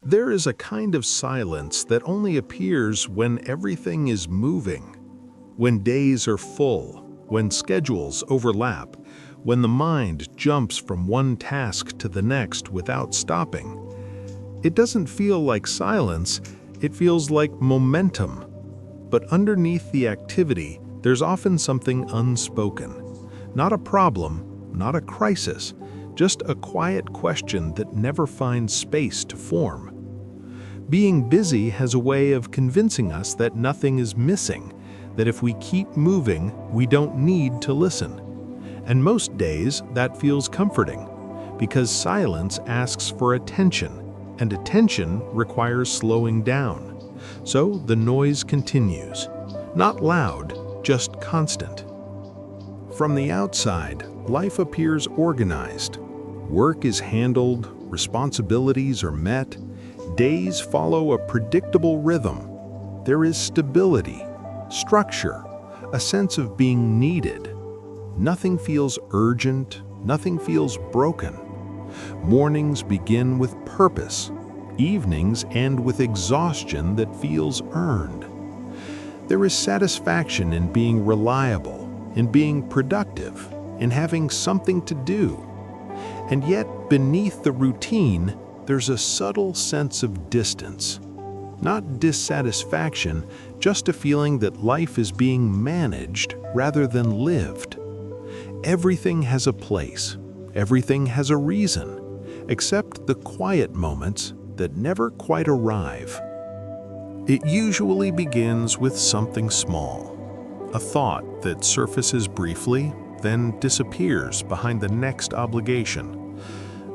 There is a kind of silence that only appears when everything is moving, when days are full, when schedules overlap, when the mind jumps from one task to the next without stopping. It doesn't feel like silence, it feels like momentum. But underneath the activity, there's often something unspoken. Not a problem, not a crisis, just a quiet question that never finds space to form. Being busy has a way of convincing us that nothing is missing, that if we keep moving, we don't need to listen. And most days, that feels comforting, because silence asks for attention, and attention requires slowing down. So the noise continues. Not loud, just constant. From the outside, life appears organized. Work is handled, responsibilities are met, days follow a predictable rhythm. There is stability, structure, a sense of being needed. Nothing feels urgent, nothing feels broken. Mornings begin with purpose. Evenings end with exhaustion that feels earned. There is satisfaction in being reliable, in being productive, in having something to do. And yet, beneath the routine, there's a subtle sense of distance. Not dissatisfaction, just a feeling that life is being managed rather than lived. Everything has a place. Everything has a reason, except the quiet moments that never quite arrive. It usually begins with something small, a thought that surfaces briefly, then disappears behind the next obligation.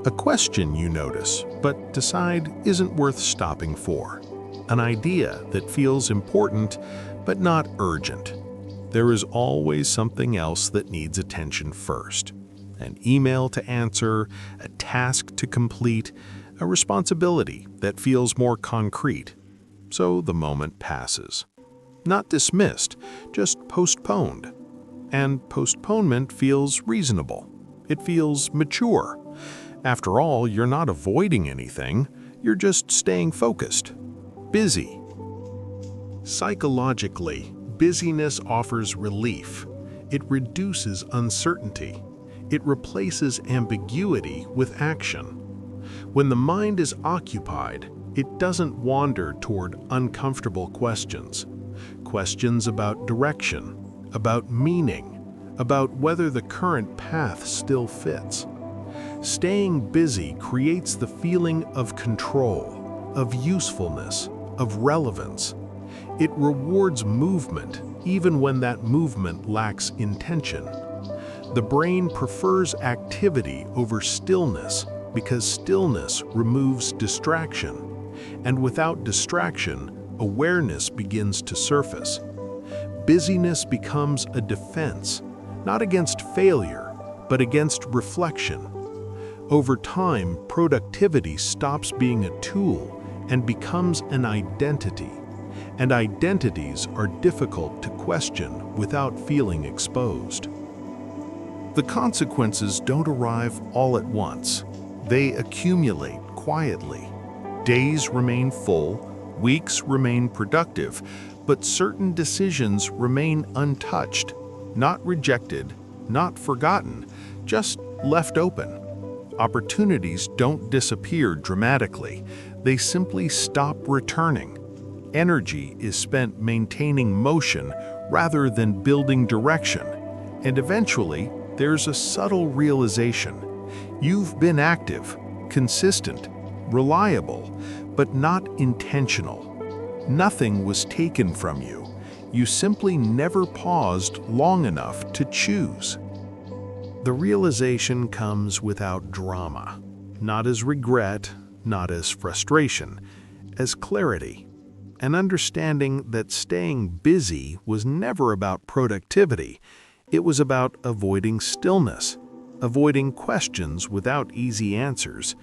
A question you notice, but decide isn't worth stopping for. An idea that feels important, but not urgent. There is always something else that needs attention first. An email to answer, a task to complete, a responsibility that feels more concrete. So the moment passes. Not dismissed, just postponed. And postponement feels reasonable. It feels mature. After all, you're not avoiding anything, you're just staying focused. Busy. Psychologically, busyness offers relief. It reduces uncertainty. It replaces ambiguity with action. When the mind is occupied, it doesn't wander toward uncomfortable questions. Questions about direction, about meaning, about whether the current path still fits. Staying busy creates the feeling of control, of usefulness, of relevance. It rewards movement, even when that movement lacks intention. The brain prefers activity over stillness because stillness removes distraction. And without distraction, awareness begins to surface. Busyness becomes a defense, not against failure, but against reflection. Over time, productivity stops being a tool and becomes an identity. And identities are difficult to question without feeling exposed. The consequences don't arrive all at once. They accumulate quietly. Days remain full, weeks remain productive, but certain decisions remain untouched, not rejected, not forgotten, just left open. Opportunities don't disappear dramatically, they simply stop returning. Energy is spent maintaining motion rather than building direction, and eventually there's a subtle realization. You've been active, consistent, reliable, but not intentional. Nothing was taken from you. You simply never paused long enough to choose. The realization comes without drama, not as regret, not as frustration, as clarity. An understanding that staying busy was never about productivity. It was about avoiding stillness, avoiding questions without easy answers.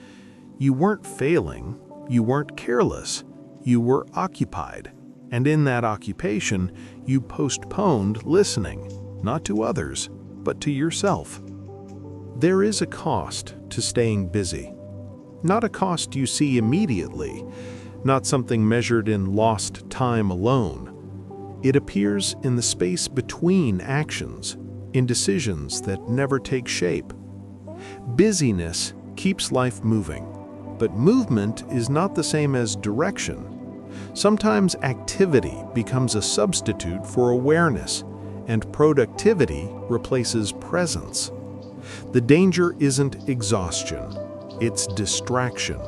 You weren't failing, you weren't careless, you were occupied. And in that occupation, you postponed listening, not to others, but to yourself. There is a cost to staying busy. not a cost you see immediately, not something measured in lost time alone. It appears in the space between actions, in decisions that never take shape. Busyness keeps life moving, but movement is not the same as direction. Sometimes activity becomes a substitute for awareness, and productivity replaces presence. The danger isn't exhaustion, it's distraction.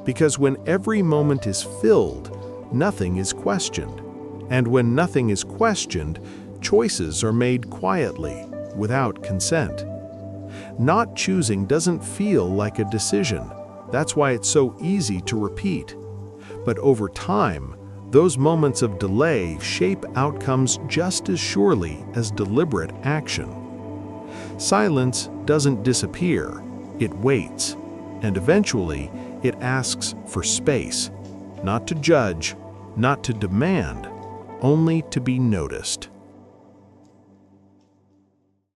Because when every moment is filled, nothing is questioned. And when nothing is questioned, choices are made quietly, without consent. Not choosing doesn't feel like a decision. That's why it's so easy to repeat. But over time, those moments of delay shape outcomes just as surely as deliberate action. Silence doesn't disappear, it waits, and eventually it asks for space, not to judge, not to demand, only to be noticed.